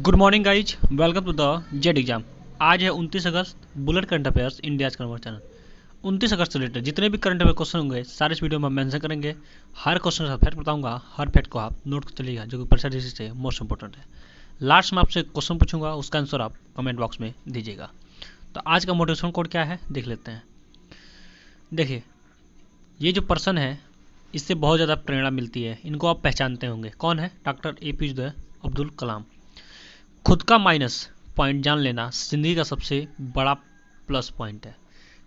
Good morning guys, welcome to the Z exam. आज है 29 अगस्त। Bullet current affairs India convert channel. 29 अगस्त से रिलेटेड जितने भी करंट अफेयर क्वेश्चन होंगे सारे इस वीडियो में मेंशन करेंगे। हर क्वेश्चन का फैक्ट बताऊंगा, हर फैक्ट को आप नोट कर चलिएगा जो कि परीक्षा दृष्टि से मोस्ट इंपॉर्टेंट है। लास्ट में आपसे क्वेश्चन पूछूंगा, उसका आंसर आप कमेंट बॉक्स में दीजिएगा। तो आज का मोटिवेशन कोड क्या है देख लेते हैं। देखिए, ये जो पर्सन है इससे बहुत ज़्यादा प्रेरणा मिलती है। इनको आप पहचानते होंगे, कौन है? Doctor APJ Abdul Kalam. खुद का माइनस पॉइंट जान लेना जिंदगी का सबसे बड़ा प्लस पॉइंट है।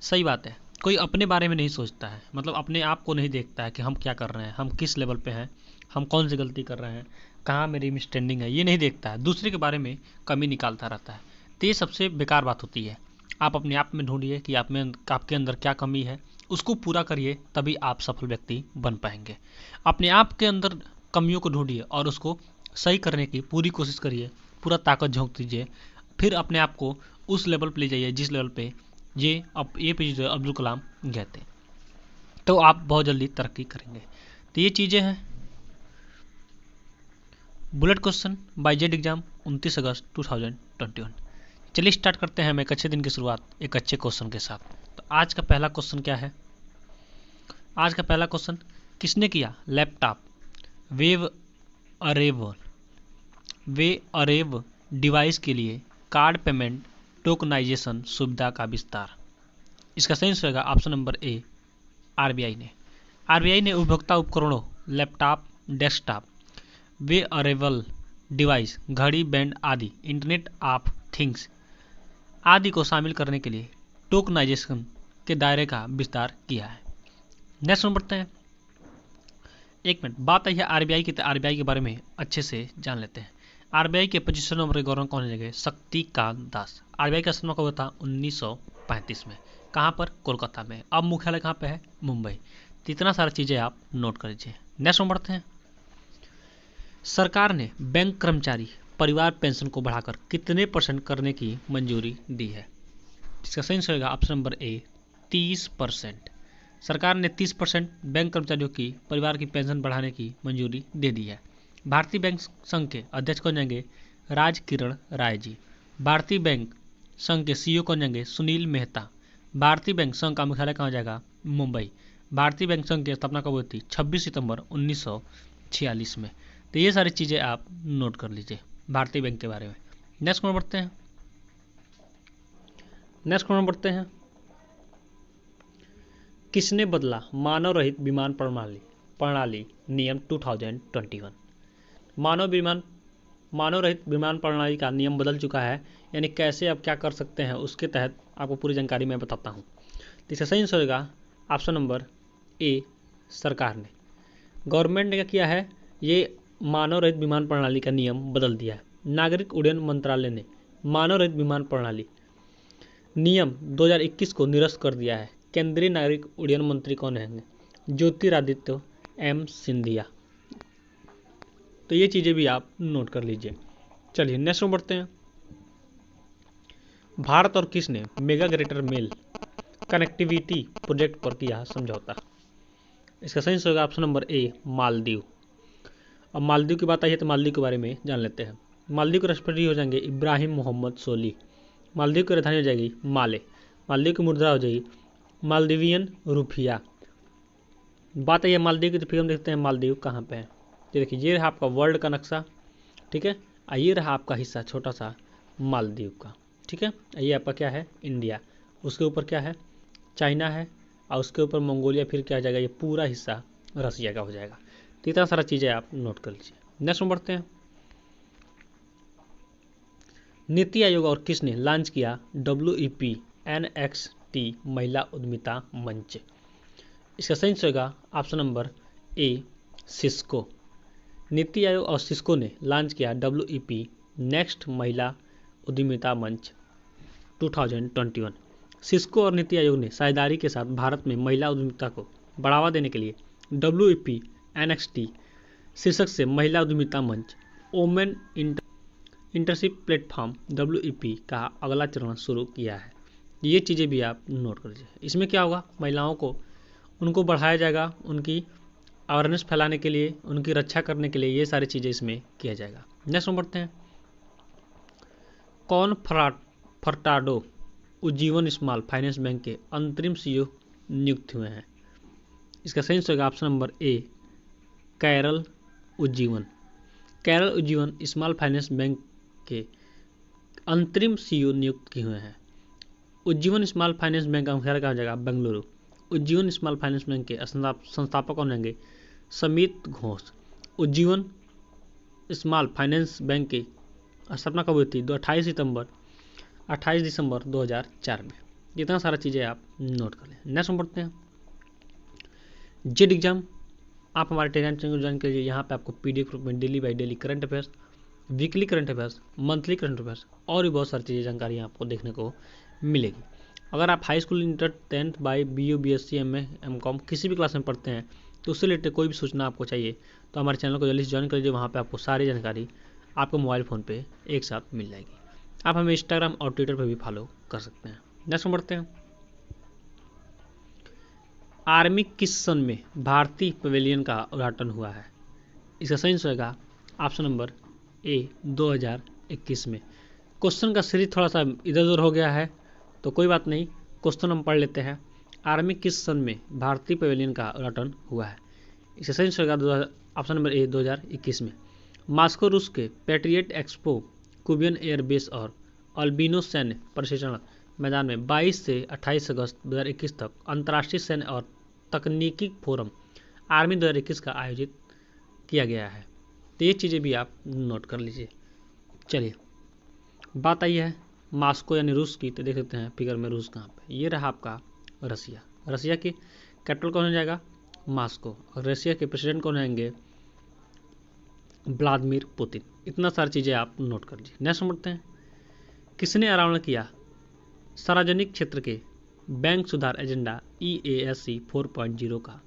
सही बात है, कोई अपने बारे में नहीं सोचता है, मतलब अपने आप को नहीं देखता है कि हम क्या कर रहे हैं, हम किस लेवल पे हैं, हम कौन सी गलती कर रहे हैं, कहाँ मेरी मिसस्टैंडिंग है, ये नहीं देखता है। दूसरे के बारे में कमी निकालता रहता है। तो ये सबसे बेकार बात होती है। आप अपने आप में ढूंढिए कि आपके अंदर क्या कमी है, उसको पूरा करिए, तभी आप सफल व्यक्ति बन पाएंगे। अपने आप के अंदर कमियों को ढूंढिए और उसको सही करने की पूरी कोशिश करिए, पूरा ताकत झोंक दीजिए, फिर अपने आप को उस लेवल पे ले जाइए जिस लेवल पे ये APJ अब्दुल कलाम गए थे। तो आप बहुत जल्दी तरक्की करेंगे। तो ये चीज़ें हैं। Bullet question by Z exam 29 अगस्त 2021। चलिए स्टार्ट करते हैं हम एक अच्छे दिन की शुरुआत एक अच्छे क्वेश्चन के साथ। तो आज का पहला क्वेश्चन क्या है? आज का पहला क्वेश्चन, किसने किया लैपटॉप वे अरेव डिवाइस के लिए कार्ड पेमेंट टोकनाइजेशन सुविधा का विस्तार? इसका सही आंसर होगा ऑप्शन नंबर ए, RBI ने। RBI ने उपभोक्ता उपकरणों, लैपटॉप, डेस्कटॉप, वे अरेबल डिवाइस, घड़ी, बैंड आदि, इंटरनेट ऑफ थिंग्स आदि को शामिल करने के लिए टोकनाइजेशन के दायरे का विस्तार किया है। नेक्स्ट नंबर बढ़ते हैं। एक मिनट, बात आई है RBI की, तो RBI के बारे में अच्छे से जान लेते हैं। RBI के 25 नंबर के गवर्नर कौन है? शक्तिकांत दास। RBI का स्थापना कब हुआ था? 1935 में। कहाँ पर? कोलकाता में। अब मुख्यालय कहाँ पे है? मुंबई। तो इतना सारी चीज़ें आप नोट कर लीजिए। नेक्स्ट नंबर बढ़ते हैं। सरकार ने बैंक कर्मचारी परिवार पेंशन को बढ़ाकर कितने % करने की मंजूरी दी है? इसका सही आंसर होगा ऑप्शन नंबर ए, 30%। सरकार ने 30% बैंक कर्मचारियों की परिवार की पेंशन बढ़ाने की मंजूरी दे दी है। भारतीय बैंक संघ के अध्यक्ष कौन जाएंगे? राज किरण राय जी। भारतीय बैंक संघ के CEO कौन जाएंगे? सुनील मेहता। भारतीय बैंक संघ का मुख्यालय कहाँ जाएगा? मुंबई। भारतीय बैंक संघ की स्थापना कब हुई थी? 26 सितंबर 1946 में। तो ये सारी चीज़ें आप नोट कर लीजिए भारतीय बैंक के बारे में। नेक्स्ट क्वेश्चन बढ़ते हैं। किसने बदला मानव रहित विमान प्रणाली नियम 2021? मानव रहित विमान प्रणाली का नियम बदल चुका है, यानी कैसे अब क्या कर सकते हैं उसके तहत आपको पूरी जानकारी मैं बताता हूँ। तो इसका सही आंसर होगा ऑप्शन नंबर ए, सरकार ने। गवर्नमेंट ने क्या किया है? ये मानव रहित विमान प्रणाली का नियम बदल दिया है। नागरिक उड्डयन मंत्रालय ने मानव रहित विमान प्रणाली नियम 2021 को निरस्त कर दिया है। केंद्रीय नागरिक उड्डयन मंत्री कौन है? ज्योतिरादित्य M सिंधिया। तो ये चीज़ें भी आप नोट कर लीजिए। चलिए नेक्स्ट में बढ़ते हैं। भारत और किसने mega greater Male connectivity project पर किया समझौता? इसका सही आंसर होगा ऑप्शन नंबर ए, मालदीव। अब मालदीव की बात आई है तो मालदीव के बारे में जान लेते हैं। मालदीव के राष्ट्रपति हो जाएंगे इब्राहिम मोहम्मद सोली। मालदीव की राजधानी हो जाएगी माले। मालदीव की मुद्रा हो जाएगी मालदीवियन रुपया। बात आई है मालदीव की, तो फिर हम देखते हैं मालदीव कहाँ पे है। ये देखिए, ये रहा आपका वर्ल्ड का नक्शा, ठीक है। ये रहा आपका हिस्सा छोटा सा मालदीव का, ठीक है। ये आपका क्या है? इंडिया। उसके ऊपर क्या है? चाइना है। और उसके ऊपर मंगोलिया, फिर क्या हो जाएगा? ये पूरा हिस्सा रसिया का हो जाएगा। तो इतना सारा चीज़ें आप नोट कर लीजिए। नेक्स्ट में बढ़ते हैं। नीति आयोग और किसने लॉन्च किया WEP NXT महिला उद्यमिता मंच? इसका सही आंसर होगा ऑप्शन नंबर ए, सिस्को। नीति आयोग और सिस्को ने लॉन्च किया WEP नेक्स्ट महिला उद्यमिता मंच 2021। सिस्को और नीति आयोग ने साझेदारी के साथ भारत में महिला उद्यमिता को बढ़ावा देने के लिए WEP NXT शीर्षक से महिला उद्यमिता मंच वोमेन इंटर्नशिप प्लेटफॉर्म WEP का अगला चरण शुरू किया है। ये चीज़ें भी आप नोट कर लीजिए। इसमें क्या होगा? महिलाओं को उनको बढ़ाया जाएगा, उनकी अवेयरनेस फैलाने के लिए, उनकी रक्षा करने के लिए ये सारी चीज़ें इसमें किया जाएगा। नेक्स्ट में बढ़ते हैं। कौन फर्टाडो उज्जीवन स्मॉल फाइनेंस बैंक के अंतरिम सीईओ नियुक्त हुए हैं? इसका सही आंसर होगा option number A, Carol Ujjivan. Carol Ujjivan small finance bank के अंतरिम सीईओ नियुक्त किए हुए हैं। उज्जीवन स्मॉल फाइनेंस बैंक का मुख्यालय कहाँ जाएगा? Bengaluru. Ujjivan small finance bank के संस्थापक कौन होंगे? Samit Ghosh. Ujjivan small finance bank की स्थापना कब हुई थी? 28 दिसंबर 2004 में। इतना सारा चीज़ें आप नोट कर लें। नेक्स्ट पढ़ते हैं जेड एग्जाम। आप हमारे टेलीग्राम चैनल को ज्वाइन कीजिए। यहाँ पे आपको पीडीएफ रूप में daily by daily current affairs, weekly current affairs, monthly current affairs और भी बहुत सारी चीज़ें जानकारी आपको देखने को मिलेगी। अगर आप high school, inter, 10th by BU, BSc, MA, MCOM किसी भी क्लास में पढ़ते हैं तो उससे रिलेटेड कोई भी सूचना आपको चाहिए तो हमारे चैनल को जल्दी से ज्वाइन कर लीजिए। वहाँ पे आपको सारी जानकारी आपको मोबाइल फ़ोन पे एक साथ मिल जाएगी। आप हमें इंस्टाग्राम और ट्विटर पर भी फॉलो कर सकते हैं। नेक्स्ट पढ़ते हैं आर्मी किस सन में भारतीय पवेलियन का उद्घाटन हुआ है? इसका सही आंसर होगा ऑप्शन नंबर ए, 2021 में। क्वेश्चन का सीरीज थोड़ा सा इधर उधर हो गया है तो कोई बात नहीं, क्वेश्चन हम पढ़ लेते हैं। आर्मी किस सन में भारतीय पवेलियन का उद्घाटन हुआ है? इसका सही आंसर होगा ऑप्शन नंबर ए, 2021 में। मॉस्को रूस के पेट्रियट एक्सपो, कुबियन एयर बेस और अल्बिनो सैन्य प्रशिक्षण मैदान में 22 से 28 अगस्त 2021 तक अंतर्राष्ट्रीय सैन्य और तकनीकी फोरम आर्मी 2021 का आयोजित किया गया है। तो ये चीज़ें भी आप नोट कर लीजिए। चलिए बात आई है मॉस्को यानी रूस की, तो देख सकते हैं फिगर में रूस कहाँ पे। ये रहा आपका रसिया। रसिया की कैपिटल कौन हो जाएगा? मॉस्को। और रसिया के प्रेसिडेंट कौन रहेंगे? Vladimir Putin. इतना सारी चीज़ें आप नोट कर लीजिए। नेक्स्ट बढ़ते हैं किसने अनावरण किया सार्वजनिक क्षेत्र के बैंक सुधार एजेंडा EASC 4.0 का?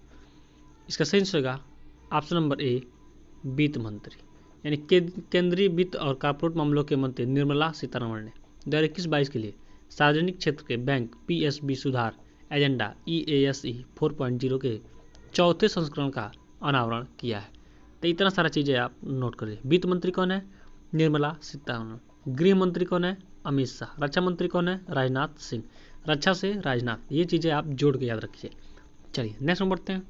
इसका सही आंसर होगा ऑप्शन नंबर ए, वित्त मंत्री यानी केंद्रीय वित्त और कॉर्पोरेट मामलों के मंत्री निर्मला सीतारमण ने 2021-22 के लिए सार्वजनिक क्षेत्र के बैंक PSB सुधार एजेंडा EASC 4.0 के चौथे संस्करण का अनावरण किया है। तो इतना सारा चीज़ें आप नोट करिए। वित्त मंत्री कौन है? निर्मला सीतारमण। गृह मंत्री कौन है? अमित शाह। रक्षा मंत्री कौन है? राजनाथ सिंह। रक्षा से राजनाथ। ये चीज़ें आप जोड़ के याद रखिए। चलिए नेक्स्ट बढ़ते हैं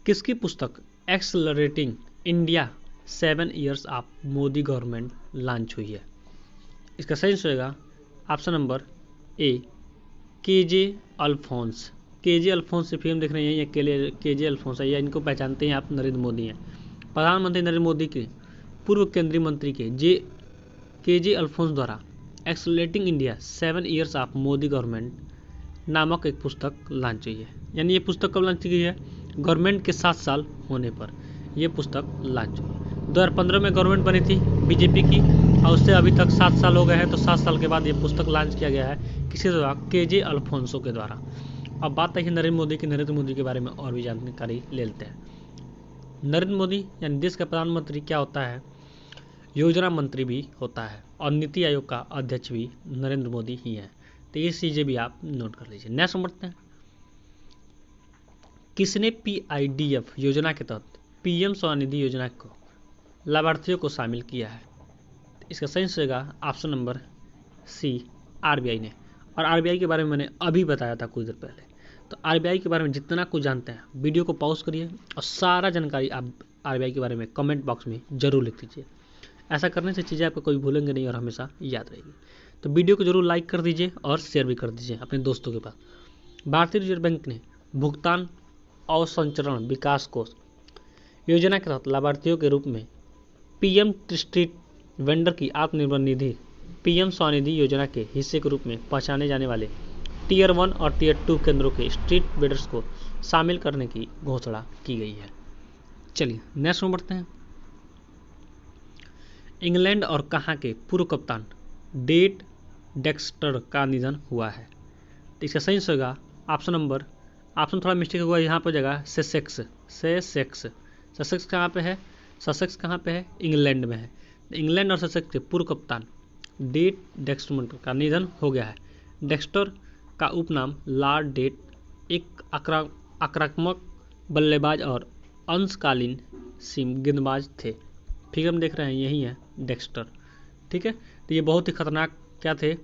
किसकी पुस्तक accelerating India 7 years of Modi government launch हुई है? इसका सही आंसर होगा option number A, KJ Alphons. KJ Alphons से फिल्म देख रहे हैं, ये KJ अल्फोंस है, या इनको पहचानते हैं आप, नरेंद्र मोदी हैं। प्रधानमंत्री नरेंद्र मोदी के पूर्व केंद्रीय मंत्री के KJ अल्फोंस द्वारा accelerating India 7 years of Modi government नामक एक पुस्तक लॉन्च हुई है। यानी ये पुस्तक कब लॉन्च की गई है? गवर्नमेंट के 7 साल होने पर यह पुस्तक लॉन्च हुई है। 2015 में गवर्नमेंट बनी थी बीजेपी की और उससे अभी तक 7 साल हो गए हैं। तो 7 साल के बाद ये पुस्तक लॉन्च किया गया है किसके द्वारा? KJ अल्फोंसो के द्वारा। अब बात आई है नरेंद्र मोदी के बारे में और भी जानकारी ले लेते हैं। नरेंद्र मोदी यानी देश का प्रधानमंत्री क्या होता है? योजना मंत्री भी होता है और नीति आयोग का अध्यक्ष भी नरेंद्र मोदी ही हैं। तो ये चीज़ें भी आप नोट कर लीजिए। नेक्स्ट समझते हैं किसने PIDF योजना के तहत PM स्वनिधि योजना को लाभार्थियों को शामिल किया है? इसका सही होगा ऑप्शन नंबर C, RBI ने। और RBI के बारे में मैंने अभी बताया था कुछ देर पहले। तो RBI के बारे में जितना कुछ जानते हैं वीडियो को पॉज करिए और सारा जानकारी आप RBI के बारे में कमेंट बॉक्स में जरूर लिख दीजिए। ऐसा करने से चीज़ें आपको कोई भूलेंगे नहीं और हमेशा याद रहेगी। तो वीडियो को जरूर लाइक कर दीजिए और शेयर भी कर दीजिए अपने दोस्तों के पास। भारतीय रिजर्व बैंक ने भुगतान और संचरण विकास कोष योजना के तहत लाभार्थियों के रूप में PM स्ट्रीट वेंडर की आत्मनिर्भर निधि PM स्वनिधि योजना के हिस्से के रूप में पहचाने जाने वाले Tier 1 और Tier 2 केंद्रों के स्ट्रीट वेंडर्स को शामिल करने की घोषणा की गई है। चलिए नेक्स्ट में बढ़ते हैं। इंग्लैंड और कहाँ के पूर्व कप्तान डेट डेक्स्टर का निधन हुआ है? तो इसका सही होगा ऑप्शन थोड़ा मिस्टेक हुआ यहाँ पर जगह ससेक्स कहाँ पे है? ससेक्स कहाँ पे है? इंग्लैंड में है। इंग्लैंड और ससेक्स के पूर्व कप्तान डेट डेक्स्टर का निधन हो गया है। डेक्स्टर का उपनाम लॉर्ड डेट एक आक्रामक बल्लेबाज और अंशकालीन सीम गेंदबाज थे। फिगर में देख रहे हैं यही है डेक्स्टर। ठीक है। तो ये बहुत ही खतरनाक क्या थे,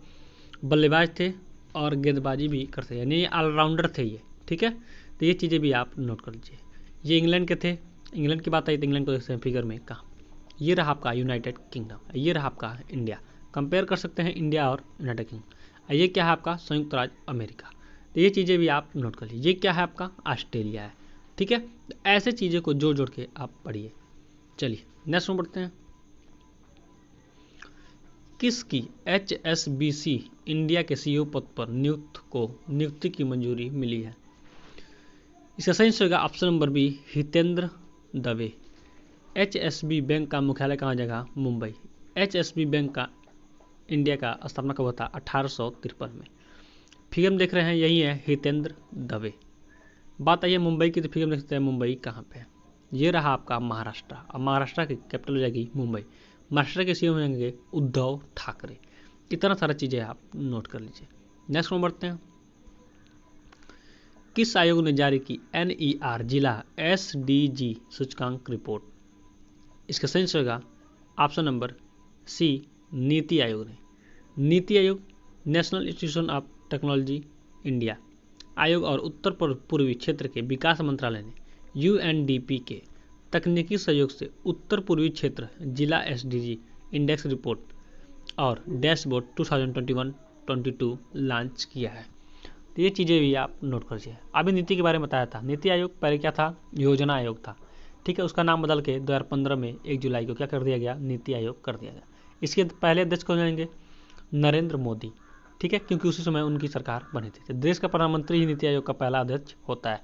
बल्लेबाज थे और गेंदबाजी भी करते, यानी ऑलराउंडर थे ये, ठीक है। तो ये चीज़ें भी आप नोट कर लीजिए। ये इंग्लैंड के थे, इंग्लैंड की बात आई तो इंग्लैंड को देखते हैं फिगर में कहाँ। ये रहा आपका यूनाइटेड किंगडम, ये रहा आपका इंडिया। कंपेयर कर सकते हैं इंडिया और यूनाइटेड किंगडम। ये क्या है आपका संयुक्त राज्य अमेरिका। तो ये चीज़ें भी आप नोट कर लीजिए। ये क्या है आपका ऑस्ट्रेलिया है, ठीक है। तो ऐसे चीज़ें को जोड़ जोड़ के आप पढ़िए। चलिए नेक्स्ट में बढ़ते हैं। किसकी HSBC इंडिया के CEO पद पर नियुक्ति की मंजूरी मिली है? इसका सही होगा option number B, Hitendra Dave. HSB bank का मुख्यालय कहाँ जगह? मुंबई। HSB बैंक का इंडिया का स्थापना कब हुआ था? 1853 में। फिगर में देख रहे हैं यही है हितेंद्र दवे। बात आई है मुंबई की, तो फिगर में देखते हैं मुंबई कहाँ पे है। ये रहा आपका महाराष्ट्र। अब महाराष्ट्र की कैपिटल हो जाएगी मुंबई। महाराष्ट्र के सीएम होंगे उद्धव ठाकरे। इतना सारा चीज़ें आप नोट कर लीजिए। नेक्स्ट में बढ़ते हैं। किस आयोग ने जारी की NER जिला SDG सूचकांक रिपोर्ट? इसका सही होगा option number C, NITI Aayog ने। NITI Aayog national institution of technology India आयोग और उत्तर पूर्वी क्षेत्र के विकास मंत्रालय ने UNDP के तकनीकी सहयोग से उत्तर पूर्वी क्षेत्र जिला SDG इंडेक्स रिपोर्ट और डैशबोर्ड 2021-22 लॉन्च किया है। तो ये चीज़ें भी आप नोट कर लीजिए। अभी नीति के बारे में बताया था। नीति आयोग पहले क्या था? योजना आयोग था, ठीक है। उसका नाम बदल के 2015 में 1 जुलाई को क्या कर दिया गया? नीति आयोग कर दिया गया। इसके पहले अध्यक्ष कौन जाएंगे? नरेंद्र मोदी, ठीक है, क्योंकि उसी समय उनकी सरकार बनी थी। तो देश का प्रधानमंत्री ही नीति आयोग का पहला अध्यक्ष होता है।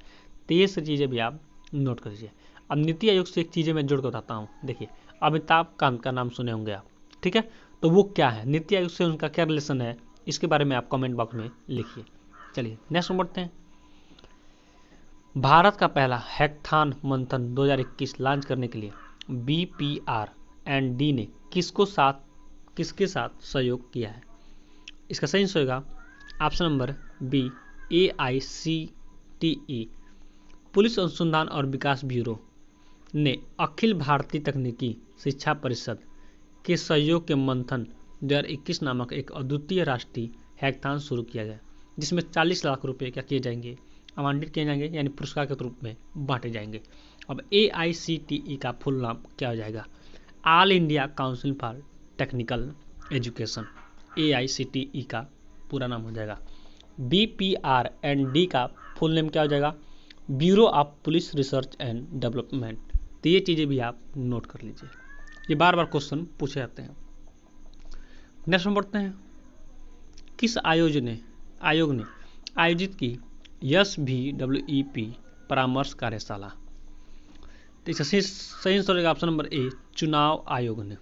तो ये सब चीज़ें भी आप नोट कर लीजिए। अब नीति आयोग से एक चीज़ें मैं जोड़ कर बताता हूँ। देखिए, अमिताभ कांत का नाम सुने होंगे आप, ठीक है। तो वो क्या है, नीति आयोग से उनका क्या रिलेशन है, इसके बारे में आप कमेंट बॉक्स में लिखिए। चलिए नेक्स्ट में बढ़ते हैं। भारत का पहला हैकाथॉन मंथन 2021 लॉन्च करने के लिए BPR&D ने किसके साथ सहयोग किया है? इसका सही होगा option number B, AICTE police अनुसंधान और विकास ब्यूरो ने अखिल भारतीय तकनीकी शिक्षा परिषद के सहयोग के मंथन 2021 नामक एक अद्वितीय राष्ट्रीय हैकाथॉन शुरू किया गया, जिसमें 40 लाख रुपए क्या किए जाएंगे? आवंटित किए जाएंगे, यानी पुरस्कार के रूप में बांटे जाएंगे। अब AICTE का फुल नाम क्या हो जाएगा? All India council for technical education. AICTE का पूरा नाम हो जाएगा। BPR&D का फुल नेम क्या हो जाएगा? Bureau of police research and development. तो ये चीज़ें भी आप नोट कर लीजिए, ये बार बार क्वेश्चन पूछे जाते हैं। नेक्स्ट में बढ़ते हैं। किस आयोग ने आयोजित की SVWEP परामर्श कार्यशाला? तो इसका सही होगा ऑप्शन नंबर ए, चुनाव आयोग ने।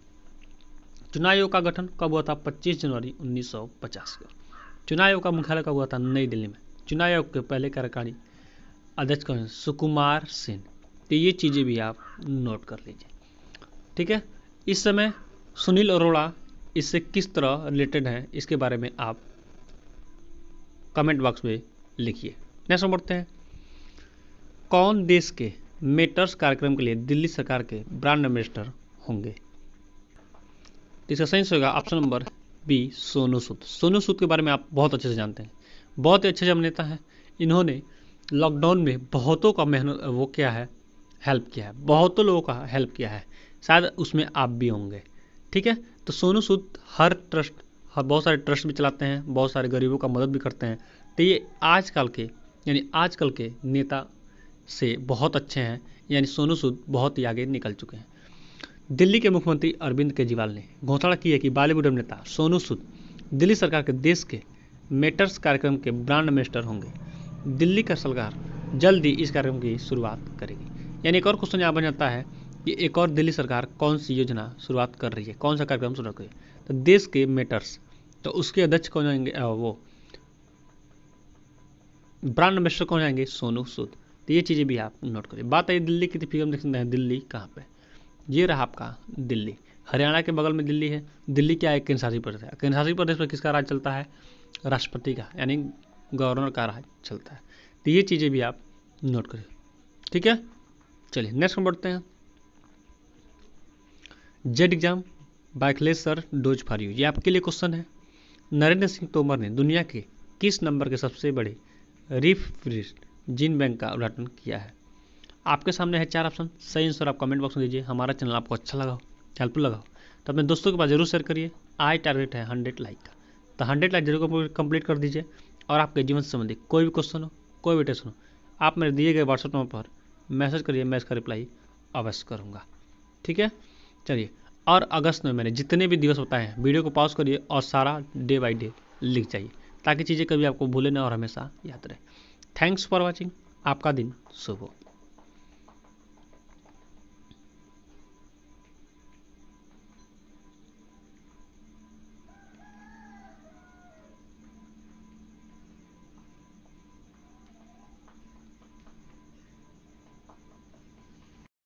चुनाव आयोग का गठन कब हुआ था? 25 जनवरी 1950 को। चुनाव आयोग का मुख्यालय कब हुआ था? नई दिल्ली में। चुनाव आयोग के पहले कार्यकारी अध्यक्ष कौन है? सुकुमार सेन। तो ये चीज़ें भी आप नोट कर लीजिए, ठीक है। इस समय सुनील अरोड़ा इससे किस तरह रिलेटेड हैं, इसके बारे में आप कमेंट बॉक्स में लिखिए। नेक्स्ट बढ़ते हैं। कौन देश के मेटर्स कार्यक्रम के लिए दिल्ली सरकार के ब्रांड एम्बेसडर होंगे? इसका सही होगा option number B, Sonu Sood. Sonu Sood के बारे में आप बहुत अच्छे से जानते हैं, बहुत ही अच्छे अभिनेता हैं। इन्होंने लॉकडाउन में बहुतों का मेहनत वो क्या है, हेल्प किया है, बहुतों लोगों का हेल्प किया है, शायद उसमें आप भी होंगे, ठीक है। तो सोनू सूद बहुत सारे ट्रस्ट भी चलाते हैं, बहुत सारे गरीबों का मदद भी करते हैं। तो ये आजकल के नेता से बहुत अच्छे हैं, यानी सोनू सूद बहुत ही आगे निकल चुके हैं। दिल्ली के मुख्यमंत्री अरविंद केजरीवाल ने घोषणा की है कि बॉलीवुड अभिनेता सोनू सूद दिल्ली सरकार के देश के मेटर्स कार्यक्रम के ब्रांड एम्बेसडर होंगे। दिल्ली का सरकार जल्द ही इस कार्यक्रम की शुरुआत करेगी। यानी एक और क्वेश्चन यहाँ बन जाता है कि एक और दिल्ली सरकार कौन सी योजना शुरुआत कर रही है, कौन सा कार्यक्रम शुरू कर रही है? तो देश के मेटर्स, तो उसके अध्यक्ष कौन जाएंगे? वो ब्रांड एम्बेसडर कौन जाएंगे? सोनू सूद। तो ये चीज़ें भी आप नोट करिए। बात आई दिल्ली की, तो फिर हम देख सकते हैं दिल्ली कहाँ पे? ये रहा आपका दिल्ली। हरियाणा के बगल में दिल्ली है। दिल्ली क्या है? केंद्र शासित प्रदेश है। केंद्र शासित प्रदेश पर किसका राज चलता है? राष्ट्रपति का, यानी गवर्नर का राज चलता है। तो ये चीज़ें भी आप नोट करिए, ठीक है। चलिए नेक्स्ट में बढ़ते हैं। जेड एग्जाम बाइकलेस सर डोज फॉर यू। ये आपके लिए क्वेश्चन है। नरेंद्र सिंह तोमर ने दुनिया के किस नंबर के सबसे बड़े रिफ्रिजरेशन बैंक का उद्घाटन किया है? आपके सामने है 4 ऑप्शन। सही आंसर आप कमेंट बॉक्स में दीजिए। हमारा चैनल आपको अच्छा लगा हो, हेल्पफुल लगा हो तो अपने दोस्तों के पास जरूर शेयर करिए। आज टारगेट है 100 लाइक का, तो 100 लाइक जरूर कंप्लीट कर दीजिए। और आपके जीवन से संबंधित कोई भी क्वेश्चन हो, कोई भी टेस्ट हो, आप मेरे दिए गए व्हाट्सएप नंबर पर मैसेज करिए, मैं इसका रिप्लाई अवश्य करूँगा। ठीक है, चलिए। और अगस्त में मैंने जितने भी दिवस बताए हैं, वीडियो को पॉज करिए और सारा डे बाई डे लिख जाइए, ताकि चीज़ें कभी आपको भूले ना और हमेशा याद रहे। Thanks for watching. आपका दिन शुभ हो।